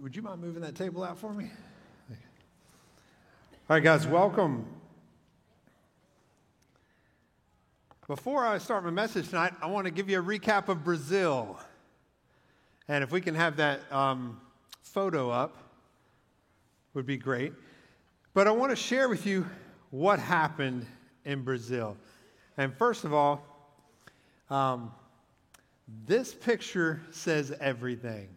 Would you mind moving that table out for me? All right, guys, welcome. Before I start my message tonight, I want to give you a recap of Brazil. And if we can have that photo up, would be great. But I want to share with you what happened in Brazil. And first of all, this picture says everything.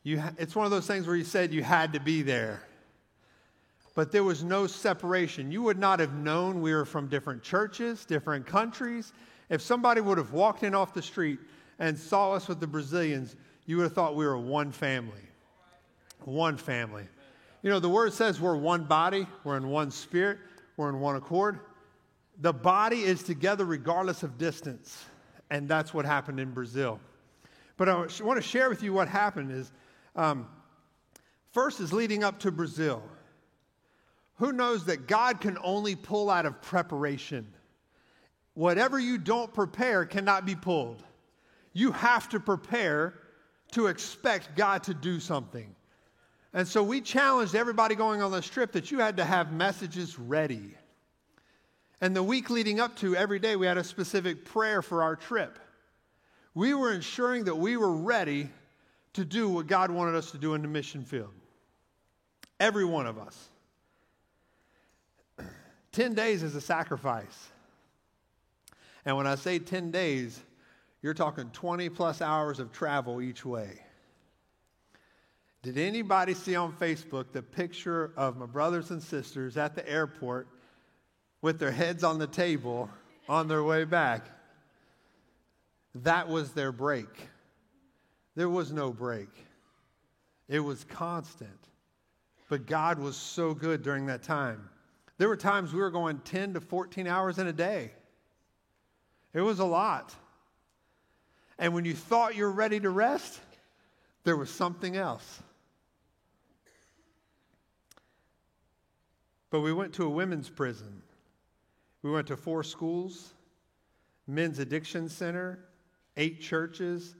It's one of those things where you said you had to be there. But there was no separation. You would not have known we were from different churches, different countries. If somebody would have walked in off the street and saw us with the Brazilians, you would have thought we were one family. One family. You know, the word says we're one body, we're in one spirit, we're in one accord. The body is together regardless of distance. And that's what happened in Brazil. But I want to share with you what happened is, first is leading up to Brazil. Who knows that God can only pull out of preparation? Whatever you don't prepare cannot be pulled. You have to prepare to expect God to do something. And so we challenged everybody going on this trip that you had to have messages ready. And the week leading up to, every day we had a specific prayer for our trip. We were ensuring that we were ready to do what God wanted us to do in the mission field. Every one of us. 10 days is a sacrifice. And when I say 10 days, you're talking 20 plus hours of travel each way. Did anybody see on Facebook the picture of my brothers and sisters at the airport with their heads on the table on their way back? That was their break. There was no break. It was constant. But God was so good during that time. There were times we were going 10 to 14 hours in a day. It was a lot. And when you thought you were ready to rest, there was something else. But we went to a women's prison. We went to 4 schools, men's addiction center, 8 churches.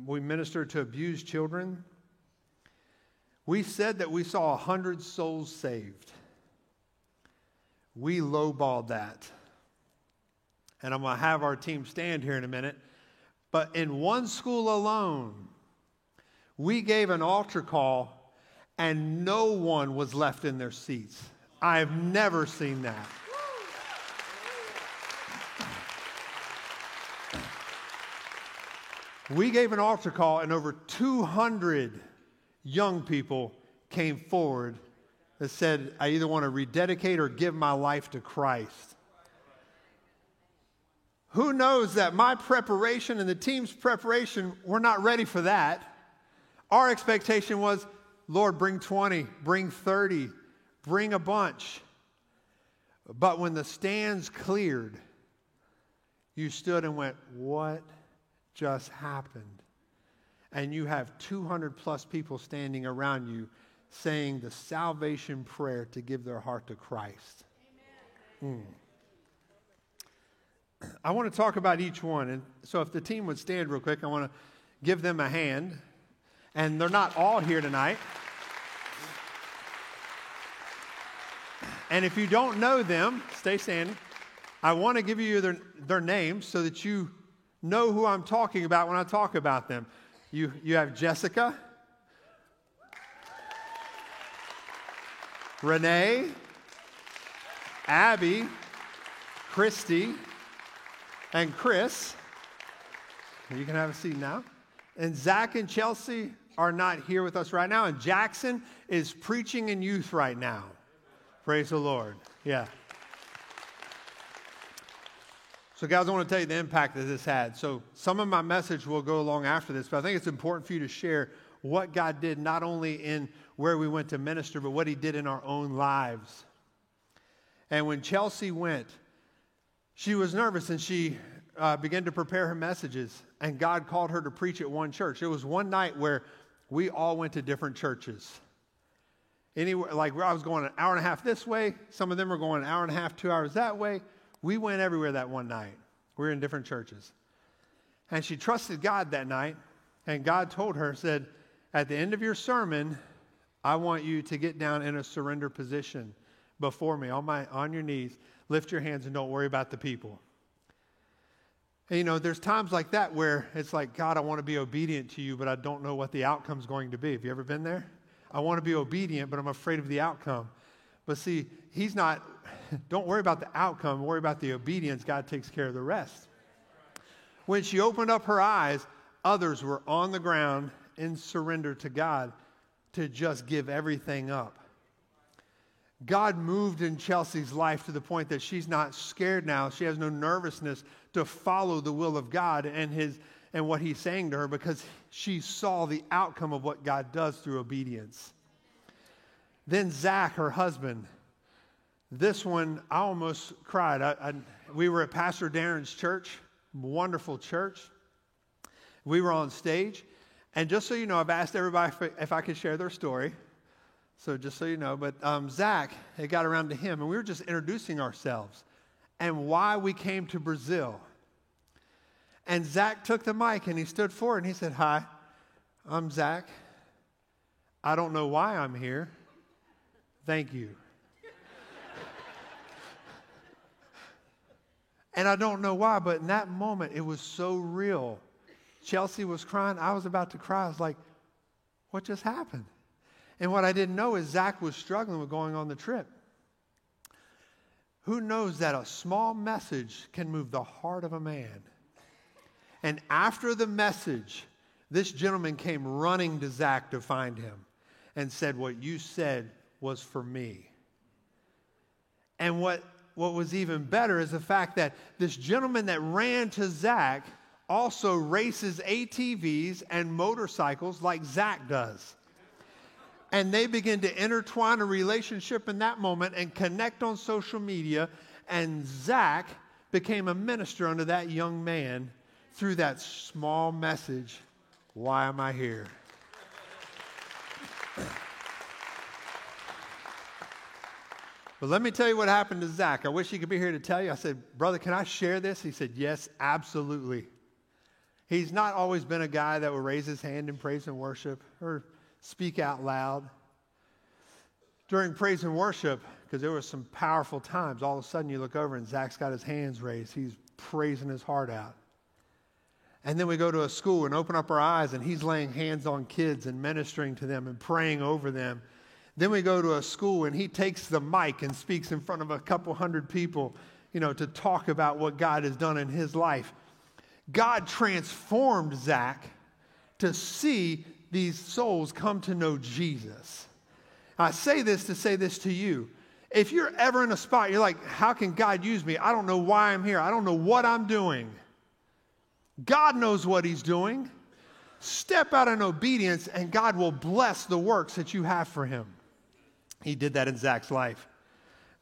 We ministered to abused children. We said that we saw 100 souls saved. We lowballed that. And I'm going to have our team stand here in a minute. But in one school alone, we gave an altar call and no one was left in their seats. I have never seen that. We gave an altar call and over 200 young people came forward that said, I either want to rededicate or give my life to Christ. Who knows that my preparation and the team's preparation, we're not ready for that. Our expectation was, Lord, bring 20, bring 30, bring a bunch. But when the stands cleared, you stood and went, what just happened? And you have 200 plus people standing around you saying the salvation prayer to give their heart to Christ. I want to talk about each one. And so if the team would stand real quick, I want to give them a hand. And they're not all here tonight. And if you don't know them, stay standing. I want to give you their names so that you know who I'm talking about when I talk about them. You have Jessica, Renee, Abby, Christy, and Chris. You can have a seat now. And Zach and Chelsea are not here with us right now. And Jackson is preaching in youth right now. Praise the Lord. Yeah. So guys, I want to tell you the impact that this had. So some of my message will go along after this, but I think it's important for you to share what God did not only in where we went to minister, but what he did in our own lives. And when Chelsea went, she was nervous and she began to prepare her messages. And God called her to preach at one church. It was one night where we all went to different churches. Anywhere, like I was going an hour and a half this way. Some of them were going an hour and a half, 2 hours that way. We went everywhere that one night. We were in different churches. And she trusted God that night. And God told her, said, at the end of your sermon, I want you to get down in a surrender position before me, on your knees, lift your hands and don't worry about the people. And, there's times like that where it's like, God, I want to be obedient to you, but I don't know what the outcome's going to be. Have you ever been there? I want to be obedient, but I'm afraid of the outcome. But see, he's not, don't worry about the outcome, worry about the obedience. God takes care of the rest. When she opened up her eyes, others were on the ground in surrender to God to just give everything up. God moved in Chelsea's life to the point that she's not scared now. She has no nervousness to follow the will of God and what he's saying to her, because she saw the outcome of what God does through obedience. Then Zach, her husband, this one, I almost cried. We were at Pastor Darren's church, wonderful church. We were on stage. And just so you know, I've asked everybody if I could share their story. So just so you know, but Zach, it got around to him, and we were just introducing ourselves and why we came to Brazil. And Zach took the mic, and he stood forward, and he said, hi, I'm Zach. I don't know why I'm here. Thank you. And I don't know why, but in that moment, it was so real. Chelsea was crying. I was about to cry. I was like, what just happened? And what I didn't know is Zach was struggling with going on the trip. Who knows that a small message can move the heart of a man? And after the message, this gentleman came running to Zach to find him and said, what you said was for me. And what was even better is the fact that this gentleman that ran to Zach also races ATVs and motorcycles like Zach does. And they begin to intertwine a relationship in that moment and connect on social media. And Zach became a minister unto that young man through that small message, why am I here? But let me tell you what happened to Zach. I wish he could be here to tell you. I said, brother, can I share this? He said, yes, absolutely. He's not always been a guy that will raise his hand in praise and worship or speak out loud. During praise and worship, because there were some powerful times, all of a sudden you look over and Zach's got his hands raised. He's praising his heart out. And then we go to a school and open up our eyes, and he's laying hands on kids and ministering to them and praying over them. Then we go to a school, and he takes the mic and speaks in front of a couple hundred people, to talk about what God has done in his life. God transformed Zach to see these souls come to know Jesus. I say this to say this to you. If you're ever in a spot, you're like, how can God use me? I don't know why I'm here. I don't know what I'm doing. God knows what he's doing. Step out in obedience, and God will bless the works that you have for him. He did that in Zach's life.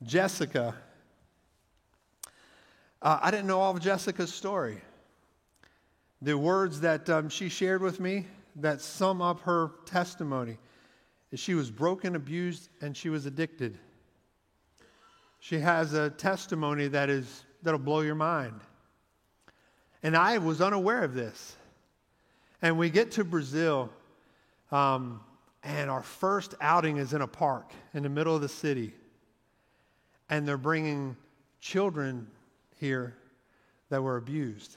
Jessica, I didn't know all of Jessica's story. The words that she shared with me that sum up her testimony is she was broken, abused, and she was addicted. She has a testimony that'll blow your mind. And I was unaware of this. And we get to Brazil, and our first outing is in a park in the middle of the city. And they're bringing children here that were abused.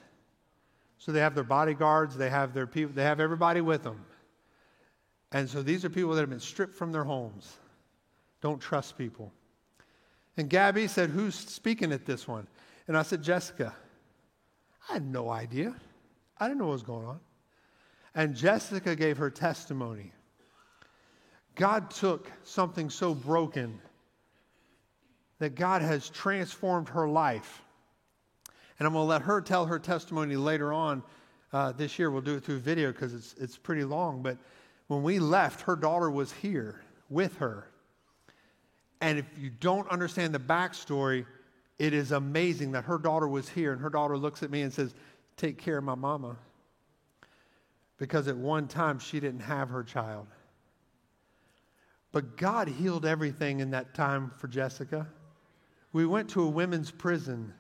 So they have their bodyguards, they have their people, they have everybody with them. And so these are people that have been stripped from their homes. Don't trust people. And Gabby said, who's speaking at this one? And I said, Jessica. I had no idea. I didn't know what was going on. And Jessica gave her testimony. God took something so broken that God has transformed her life. And I'm going to let her tell her testimony later on this year. We'll do it through video because it's pretty long. But when we left, her daughter was here with her. And if you don't understand the backstory, it is amazing that her daughter was here. And her daughter looks at me and says, take care of my mama. Because at one time, she didn't have her child. But God healed everything in that time for Jessica. We went to a women's prison.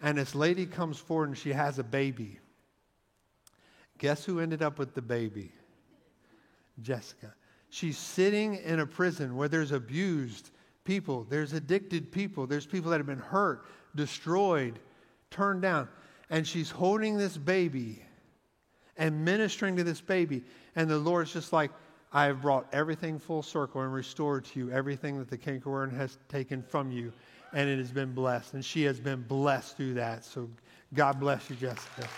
And this lady comes forward and she has a baby. Guess who ended up with the baby? Jessica. She's sitting in a prison where there's abused people, there's addicted people, there's people that have been hurt, destroyed, turned down. And she's holding this baby and ministering to this baby. And the Lord's just like, I have brought everything full circle and restored to you everything that the cankerworm has taken from you. And it has been blessed. And she has been blessed through that. So God bless you, Jessica.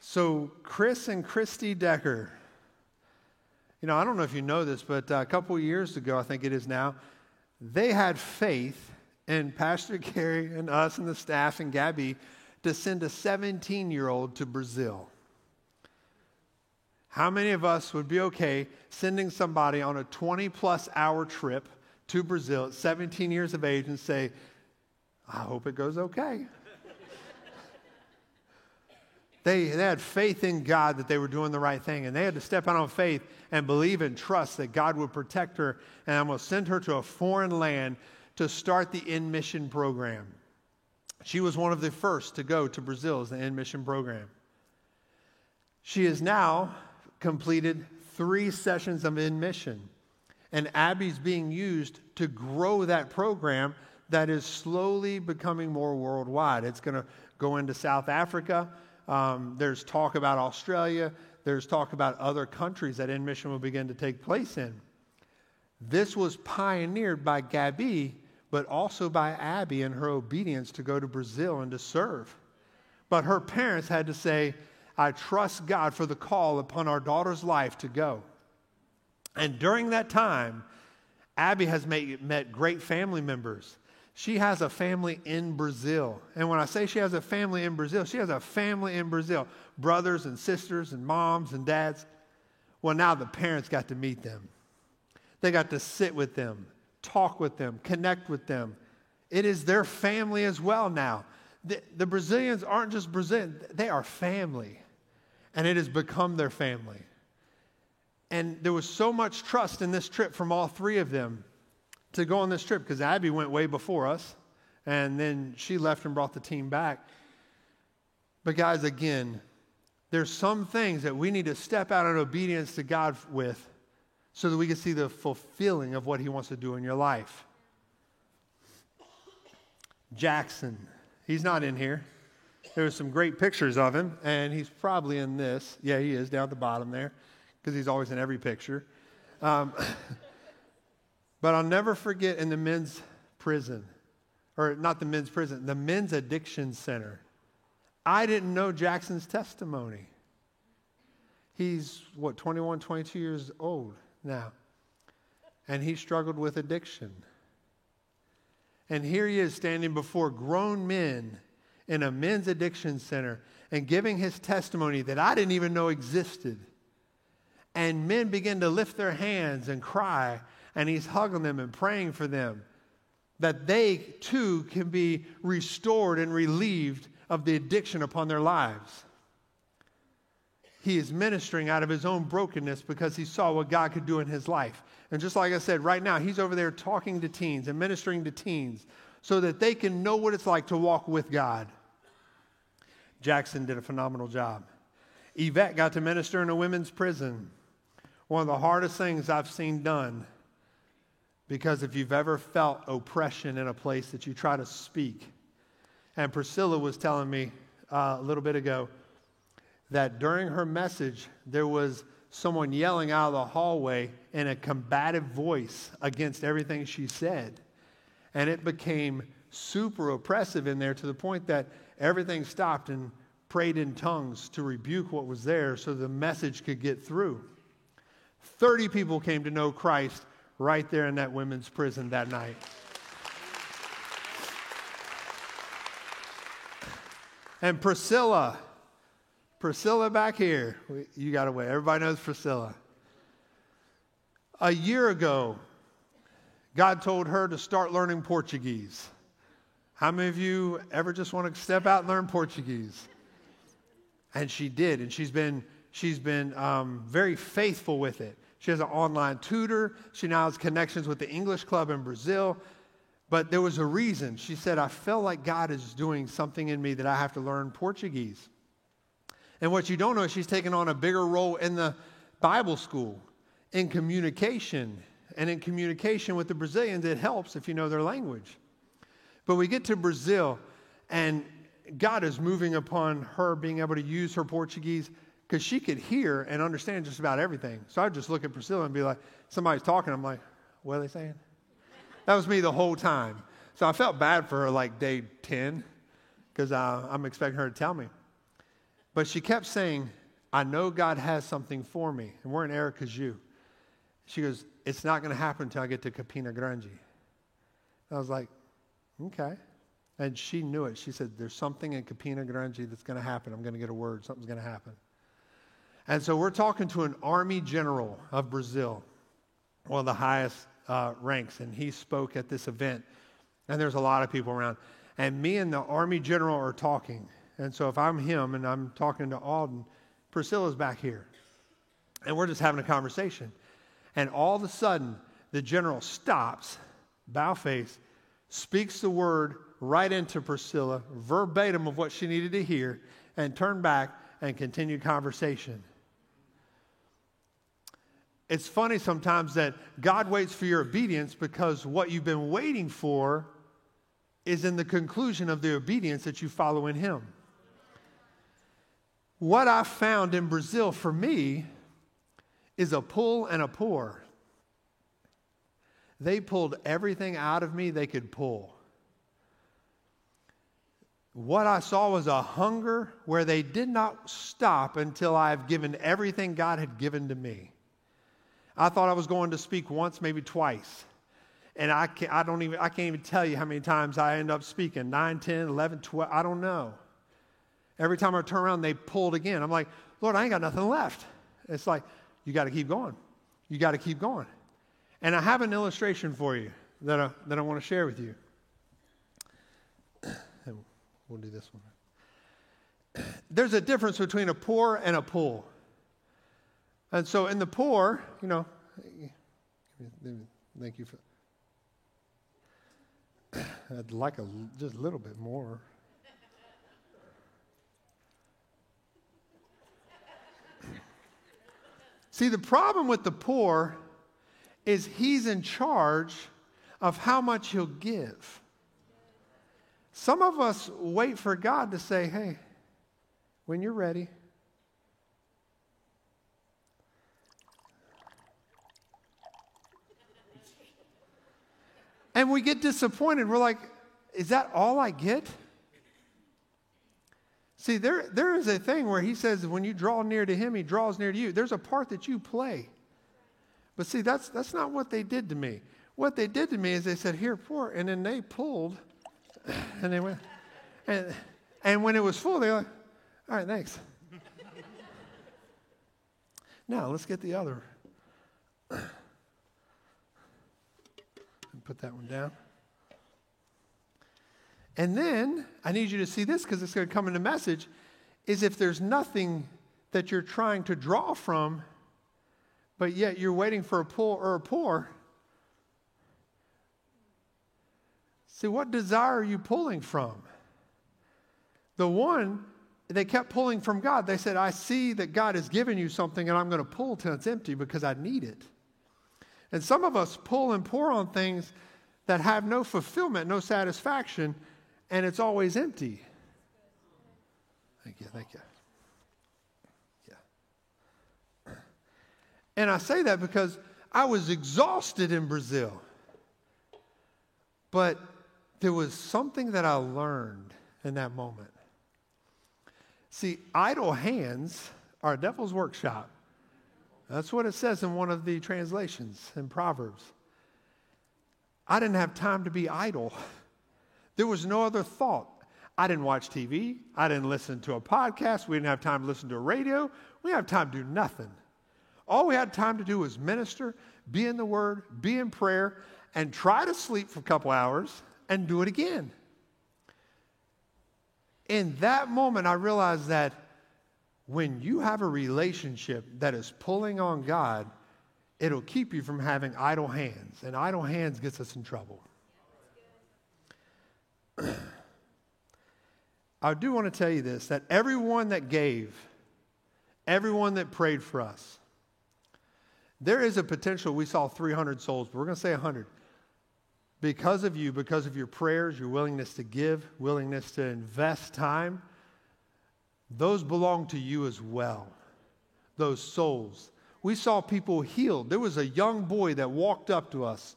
So Chris and Christy Decker, I don't know if you know this, but a couple of years ago, I think it is now, they had faith in Pastor Gary and us and the staff and Gabby to send a 17-year-old to Brazil. How many of us would be okay sending somebody on a 20-plus hour trip to Brazil at 17 years of age and say, I hope it goes okay? They had faith in God that they were doing the right thing, and they had to step out on faith and believe and trust that God would protect her, and I'm going to send her to a foreign land to start the In Mission program. She was one of the first to go to Brazil as the In Mission program. She has now completed 3 sessions of In Mission, and Abby's being used to grow that program that is slowly becoming more worldwide. It's going to go into South Africa. There's talk about Australia. There's talk about other countries that In Mission will begin to take place in. This was pioneered by Gabby, but also by Abby in her obedience to go to Brazil and to serve. But her parents had to say, I trust God for the call upon our daughter's life to go. And during that time, Abby has met great family members. She has a family in Brazil. And when I say she has a family in Brazil, she has a family in Brazil. Brothers and sisters and moms and dads. Well, now the parents got to meet them. They got to sit with them, talk with them, connect with them. It is their family as well now. The Brazilians aren't just Brazilian. They are family. And it has become their family. And there was so much trust in this trip from all 3 of them to go on this trip, because Abby went way before us, and then she left and brought the team back. But guys, again, there's some things that we need to step out in obedience to God with so that we can see the fulfilling of what He wants to do in your life. Jackson, he's not in here. There were some great pictures of him, and he's probably in this. Yeah, he is down at the bottom there, because he's always in every picture. But I'll never forget in the men's prison, or not the men's prison, the men's addiction center. I didn't know Jackson's testimony. He's, 21, 22 years old now. And he struggled with addiction. And here he is standing before grown men in a men's addiction center and giving his testimony that I didn't even know existed. And men begin to lift their hands and cry. And he's hugging them and praying for them that they too can be restored and relieved of the addiction upon their lives. He is ministering out of his own brokenness because he saw what God could do in his life. And just like I said, right now, he's over there talking to teens and ministering to teens so that they can know what it's like to walk with God. Jackson did a phenomenal job. Yvette got to minister in a women's prison. One of the hardest things I've seen done. Because if you've ever felt oppression in a place that you try to speak, and Priscilla was telling me a little bit ago that during her message, there was someone yelling out of the hallway in a combative voice against everything she said. And it became super oppressive in there to the point that everything stopped and prayed in tongues to rebuke what was there so the message could get through. 30 people came to know Christ right there in that women's prison that night. And Priscilla back here, you got to wait. Everybody knows Priscilla. A year ago, God told her to start learning Portuguese. How many of you ever just want to step out and learn Portuguese? And she did, and she's been very faithful with it. She has an online tutor. She now has connections with the English club in Brazil. But there was a reason. She said, I feel like God is doing something in me that I have to learn Portuguese. And what you don't know is she's taken on a bigger role in the Bible school, in communication. And in communication with the Brazilians, it helps if you know their language. But we get to Brazil, and God is moving upon her being able to use her Portuguese because she could hear and understand just about everything. So I'd just look at Priscilla and be like, somebody's talking. I'm like, what are they saying? That was me the whole time. So I felt bad for her like day 10 because I'm expecting her to tell me. But she kept saying, I know God has something for me. And we're in Aracaju. She goes, it's not going to happen until I get to Campina Grande. I was like, okay. And she knew it. She said, there's something in Campina Grande that's going to happen. I'm going to get a word. Something's going to happen. And so we're talking to an army general of Brazil, one of the highest ranks, and he spoke at this event. And there's a lot of people around. And me and the army general are talking. And so if I'm him and I'm talking to Alden, Priscilla's back here. And we're just having a conversation. And all of a sudden, the general stops, bow face, speaks the word right into Priscilla, verbatim of what she needed to hear, and turned back and continued conversation. It's funny sometimes that God waits for your obedience because what you've been waiting for is in the conclusion of the obedience that you follow in Him. What I found in Brazil for me is a pull and a pour. They pulled everything out of me they could pull. What I saw was a hunger where they did not stop until I've given everything God had given to me. I thought I was going to speak once, maybe twice. And I can't even tell you how many times I end up speaking. 9, 10, 11, 12, I don't know. Every time I turn around, they pulled again. I'm like, Lord, I ain't got nothing left. It's like, you got to keep going. You got to keep going. And I have an illustration for you that I want to share with you. And we'll do this one. There's a difference between a pour and a pull. And so in the pour, thank you for, I'd like just a little bit more. See, the problem with the poor is he's in charge of how much he'll give. Some of us wait for God to say, hey, when you're ready. And we get disappointed. We're like, is that all I get? See, there is a thing where he says when you draw near to him, he draws near to you. There's a part that you play. But see, that's not what they did to me. What they did to me is they said, here, pour. And then they pulled. And they went. And when it was full, they were like, all right, thanks. Now, let's get the other. Put that one down. And then, I need you to see this because it's going to come in the message, is if there's nothing that you're trying to draw from, but yet you're waiting for a pull or a pour, see, what desire are you pulling from? The one, they kept pulling from God. They said, I see that God has given you something and I'm going to pull till it's empty because I need it. And some of us pull and pour on things that have no fulfillment, no satisfaction, and it's always empty. Thank you. Yeah. And I say that because I was exhausted in Brazil. But there was something that I learned in that moment. See, idle hands are a devil's workshop. That's what it says in one of the translations in Proverbs. I didn't have time to be idle. There was no other thought. I didn't watch TV. I didn't listen to a podcast. We didn't have time to listen to a radio. We didn't have time to do nothing. All we had time to do was minister, be in the Word, be in prayer, and try to sleep for a couple hours and do it again. In that moment, I realized that when you have a relationship that is pulling on God, it'll keep you from having idle hands. And idle hands gets us in trouble. I do want to tell you this, that everyone that gave, everyone that prayed for us, there is a potential. We saw 300 souls, but we're going to say 100. Because of you, because of your prayers, your willingness to give, willingness to invest time, those belong to you as well. Those souls. We saw people healed. There was a young boy that walked up to us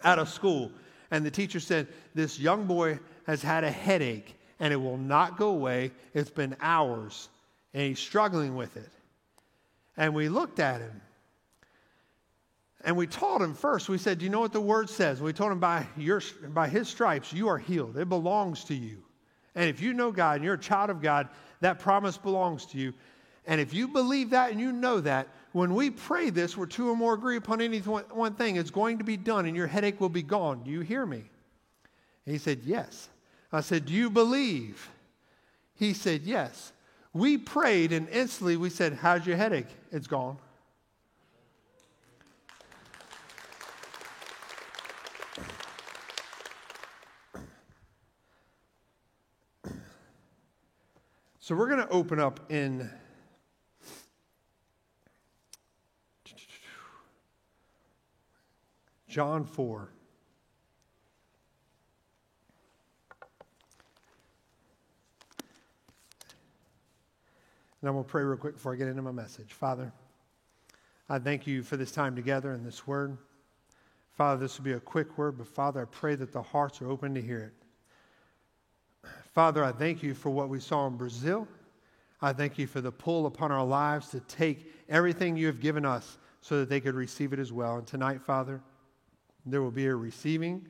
out of school, and the teacher said, this young boy has had a headache, and it will not go away. It's been hours, and he's struggling with it. And we looked at him. And we taught him first. We said, do you know what the word says? We told him by his stripes, you are healed. It belongs to you. And if you know God and you're a child of God, that promise belongs to you. And if you believe that and you know that, when we pray this, where two or more agree upon any one thing, it's going to be done and your headache will be gone. Do you hear me? And he said, yes. I said, do you believe? He said, yes. We prayed and instantly we said, how's your headache? It's gone. So we're going to open up in John 4. And I'm going to pray real quick before I get into my message. Father, I thank you for this time together and this word. Father, this will be a quick word, but Father, I pray that the hearts are open to hear it. Father, I thank you for what we saw in Brazil. I thank you for the pull upon our lives to take everything you have given us so that they could receive it as well. And tonight, Father, there will be a receiving,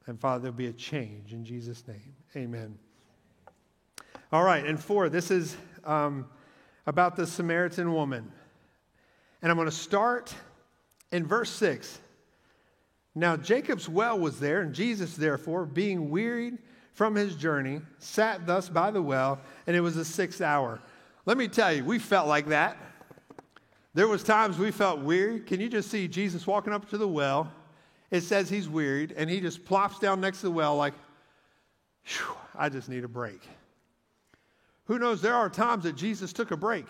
and Father, there will be a change in Jesus' name. Amen. All right, and 4, this is about the Samaritan woman. And I'm going to start in verse 6. Now Jacob's well was there, and Jesus, therefore, being wearied from his journey, sat thus by the well, and it was the 6th hour. Let me tell you, we felt like that. There was times we felt weary. Can you just see Jesus walking up to the well? It says he's wearied, and he just plops down next to the well like, I just need a break. Who knows, there are times that Jesus took a break.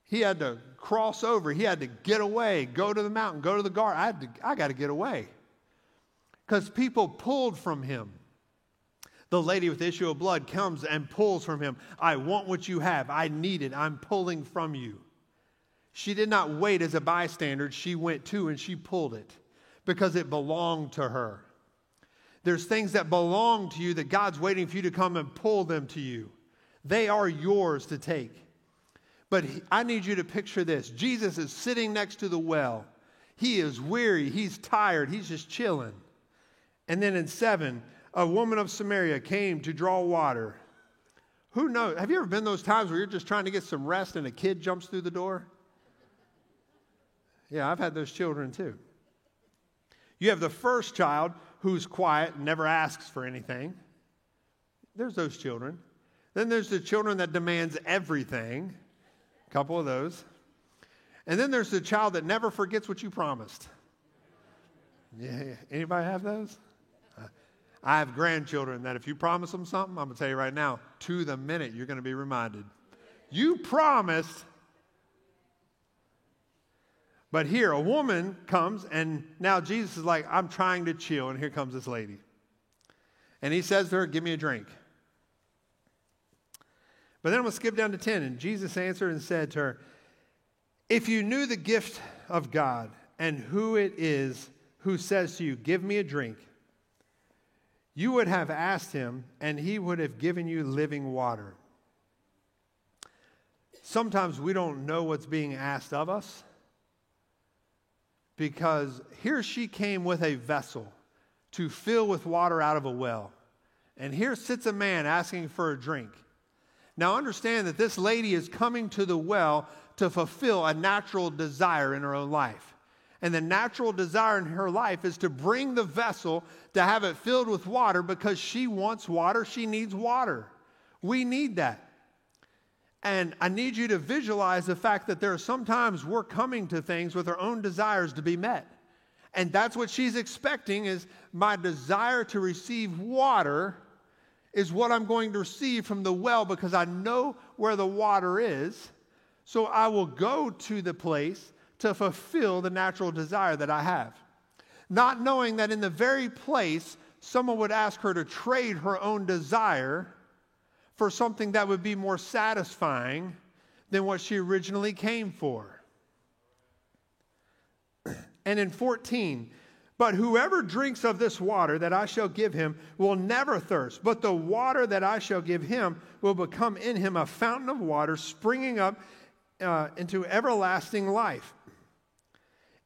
He had to cross over. He had to get away, go to the mountain, go to the garden. I got to get away. Because people pulled from him. The lady with the issue of blood comes and pulls from him. I want what you have. I need it. I'm pulling from you. She did not wait as a bystander. She went to and she pulled it because it belonged to her. There's things that belong to you that God's waiting for you to come and pull them to you. They are yours to take. But I need you to picture this. Jesus is sitting next to the well. He is weary. He's tired. He's just chilling. And then in 7, a woman of Samaria came to draw water. Who knows? Have you ever been those times where you're just trying to get some rest and a kid jumps through the door? Yeah, I've had those children too. You have the first child who's quiet and never asks for anything. There's those children. Then there's the children that demands everything. A couple of those. And then there's the child that never forgets what you promised. Yeah. Anybody have those? I have grandchildren that if you promise them something, I'm going to tell you right now, to the minute you're going to be reminded. You promised. But here, a woman comes, and now Jesus is like, I'm trying to chill, and here comes this lady. And he says to her, give me a drink. But then I'm going to skip down to 10, and Jesus answered and said to her, if you knew the gift of God and who it is who says to you, give me a drink, you would have asked him, and he would have given you living water. Sometimes we don't know what's being asked of us because here she came with a vessel to fill with water out of a well. And here sits a man asking for a drink. Now understand that this lady is coming to the well to fulfill a natural desire in her own life. And the natural desire in her life is to bring the vessel to have it filled with water because she wants water. She needs water. We need that. And I need you to visualize the fact that there are sometimes we're coming to things with our own desires to be met. And that's what she's expecting is my desire to receive water is what I'm going to receive from the well because I know where the water is. So I will go to the place to fulfill the natural desire that I have. Not knowing that in the very place, someone would ask her to trade her own desire for something that would be more satisfying than what she originally came for. And in 14, but whoever drinks of this water that I shall give him will never thirst, but the water that I shall give him will become in him a fountain of water springing up into everlasting life.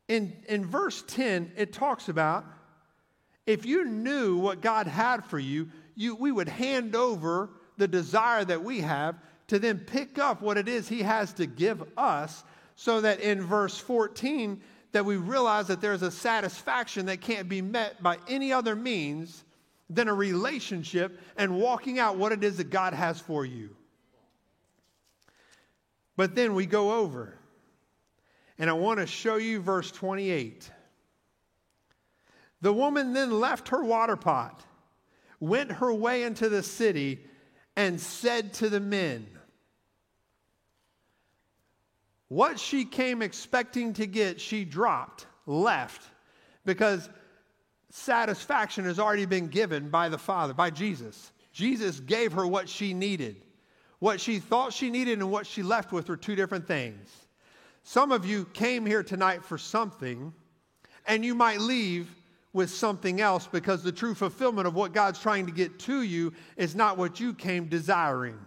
In verse 10, it talks about if you knew what God had for you, we would hand over the desire that we have to then pick up what it is he has to give us, so that in verse 14, that we realize that there's a satisfaction that can't be met by any other means than a relationship and walking out what it is that God has for you. But then we go over, and I want to show you verse 28. The woman then left her water pot, went her way into the city, and said to the men, what she came expecting to get, she dropped, left, because satisfaction has already been given by the Father, by Jesus. Jesus gave her what she needed. What she thought she needed and what she left with were two different things. Some of you came here tonight for something, and you might leave with something else because the true fulfillment of what God's trying to get to you is not what you came desiring.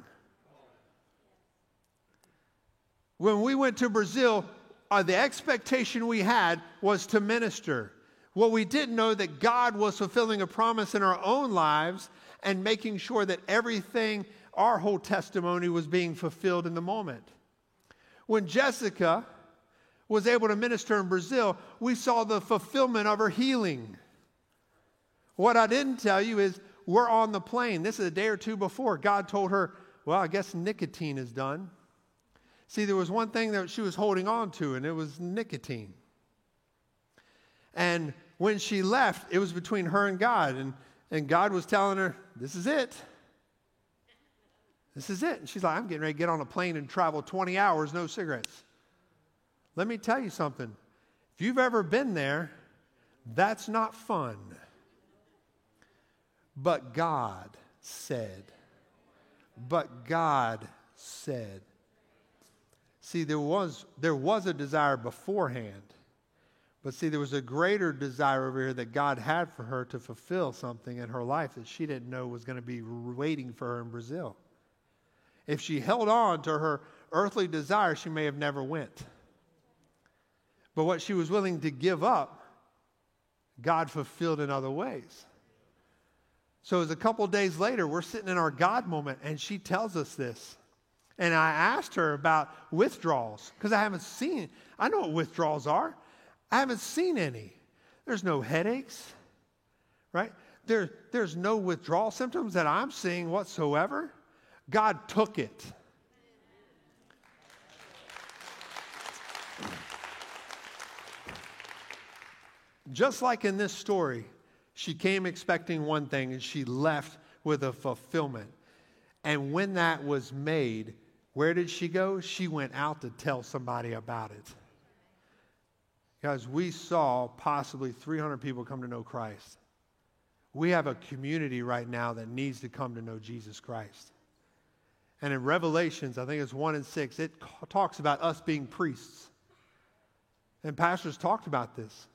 When we went to Brazil, the expectation we had was to minister. What we didn't know that God was fulfilling a promise in our own lives and making sure that everything, our whole testimony, was being fulfilled in the moment. When Jessica was able to minister in Brazil, we saw the fulfillment of her healing. What I didn't tell you is we're on the plane. This is a day or two before. God told her, well, I guess nicotine is done. See, there was one thing that she was holding on to, and it was nicotine. And when she left, it was between her and God. And God was telling her, this is it. This is it. And she's like, I'm getting ready to get on a plane and travel 20 hours, no cigarettes. Let me tell you something. If you've ever been there, that's not fun. But God said. But God said. See, there was a desire beforehand. But see, there was a greater desire over here that God had for her to fulfill something in her life that she didn't know was going to be waiting for her in Brazil. If she held on to her earthly desire, she may have never went. But what she was willing to give up, God fulfilled in other ways. So as a couple days later, we're sitting in our God moment, and she tells us this. And I asked her about withdrawals, because I know what withdrawals are. I haven't seen any. There's no headaches, right? There's no withdrawal symptoms that I'm seeing whatsoever. God took it. Just like in this story, she came expecting one thing and she left with a fulfillment. And when that was made, where did she go? She went out to tell somebody about it. Guys, we saw possibly 300 people come to know Christ. We have a community right now that needs to come to know Jesus Christ. And in Revelations, I think it's 1 and 6, it talks about us being priests. And pastors talked about this.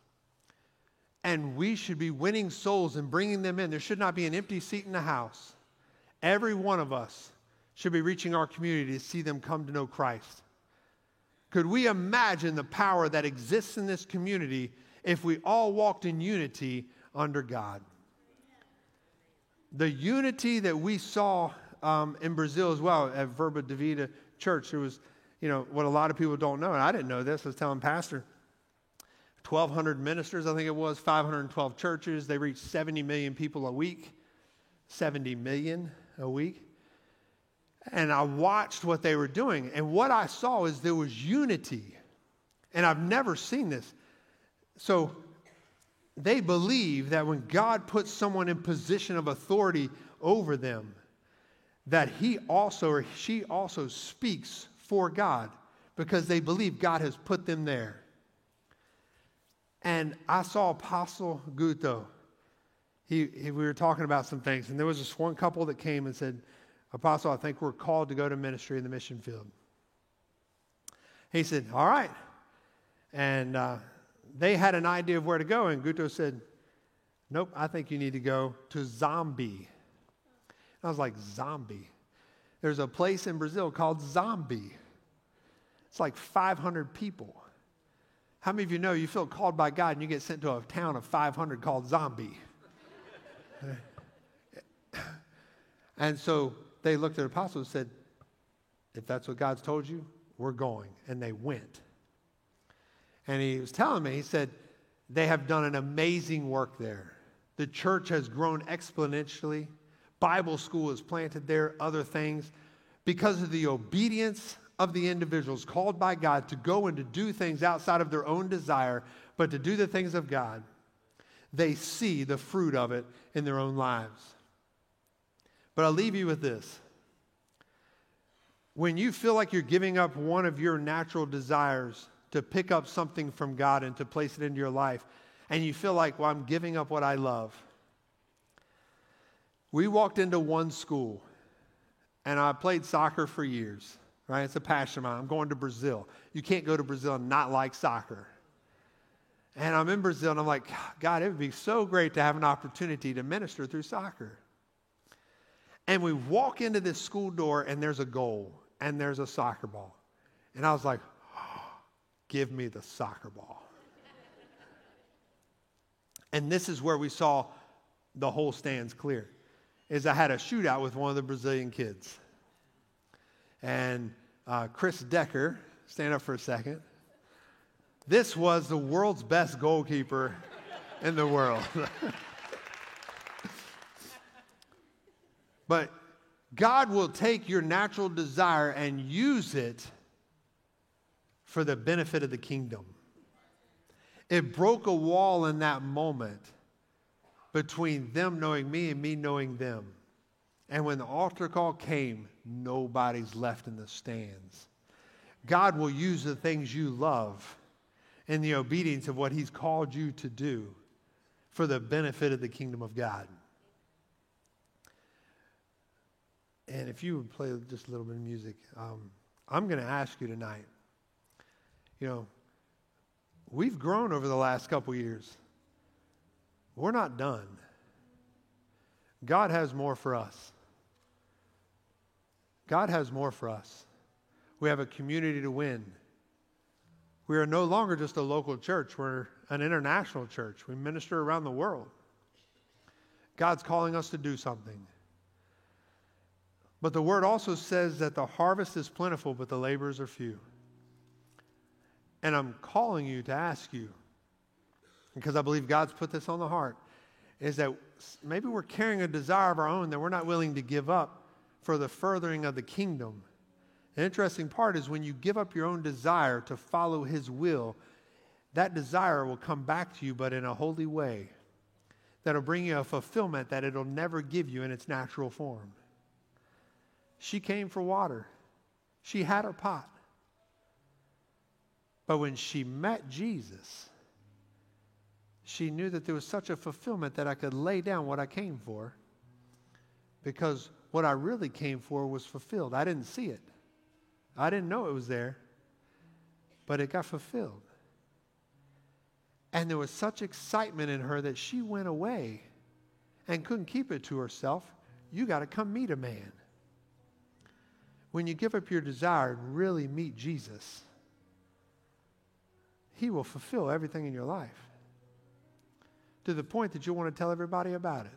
And we should be winning souls and bringing them in. There should not be an empty seat in the house. Every one of us should be reaching our community to see them come to know Christ. Could we imagine the power that exists in this community if we all walked in unity under God? The unity that we saw in Brazil as well at Verba da Vida Church, there was, what a lot of people don't know, and I didn't know this, I was telling Pastor, 1,200 ministers, I think it was, 512 churches. They reached 70 million people a week. 70 million a week. And I watched what they were doing. And what I saw is there was unity. And I've never seen this. So they believe that when God puts someone in position of authority over them, that he also or she also speaks for God because they believe God has put them there. And I saw Apostle Guto. We were talking about some things, and there was this one couple that came and said, Apostle, I think we're called to go to ministry in the mission field. He said, all right. And they had an idea of where to go, and Guto said, nope, I think you need to go to Zambia. I was like, Zombie? There's a place in Brazil called Zambia. It's like 500 people. How many of you know you feel called by God and you get sent to a town of 500 called Zambia? And so they looked at the apostles and said, if that's what God's told you, we're going. And they went. And he was telling me, he said, they have done an amazing work there. The church has grown exponentially. Bible school is planted there, other things. Because of the obedience of the individuals called by God to go and to do things outside of their own desire, but to do the things of God, they see the fruit of it in their own lives. But I'll leave you with this. When you feel like you're giving up one of your natural desires to pick up something from God and to place it into your life, and you feel like, well, I'm giving up what I love. We walked into one school, and I played soccer for years, right? It's a passion of mine. I'm going to Brazil. You can't go to Brazil and not like soccer. And I'm in Brazil, and I'm like, God, it would be so great to have an opportunity to minister through soccer. And we walk into this school door, and there's a goal, and there's a soccer ball. And I was like, oh, give me the soccer ball. And this is where we saw the whole stands clear, is I had a shootout with one of the Brazilian kids. And Chris Decker, stand up for a second. This was the world's best goalkeeper in the world. But God will take your natural desire and use it for the benefit of the kingdom. It broke a wall in that moment between them knowing me and me knowing them. And when the altar call came, nobody's left in the stands. God will use the things you love in the obedience of what he's called you to do for the benefit of the kingdom of God. And if you would play just a little bit of music, I'm going to ask you tonight, we've grown over the last couple years. We're not done. God has more for us. God has more for us. We have a community to win. We are no longer just a local church. We're an international church. We minister around the world. God's calling us to do something. But the word also says that the harvest is plentiful, but the laborers are few. And I'm calling you to ask you, because I believe God's put this on the heart, is that maybe we're carrying a desire of our own that we're not willing to give up for the furthering of the kingdom. The interesting part is when you give up your own desire to follow his will, that desire will come back to you, but in a holy way that'll bring you a fulfillment that it'll never give you in its natural form. She came for water. She had her pot. But when she met Jesus, she knew that there was such a fulfillment that I could lay down what I came for, because what I really came for was fulfilled. I didn't see it. I didn't know it was there, but it got fulfilled. And there was such excitement in her that she went away and couldn't keep it to herself. You got to come meet a man. When you give up your desire and really meet Jesus, he will fulfill everything in your life to the point that you want to tell everybody about it.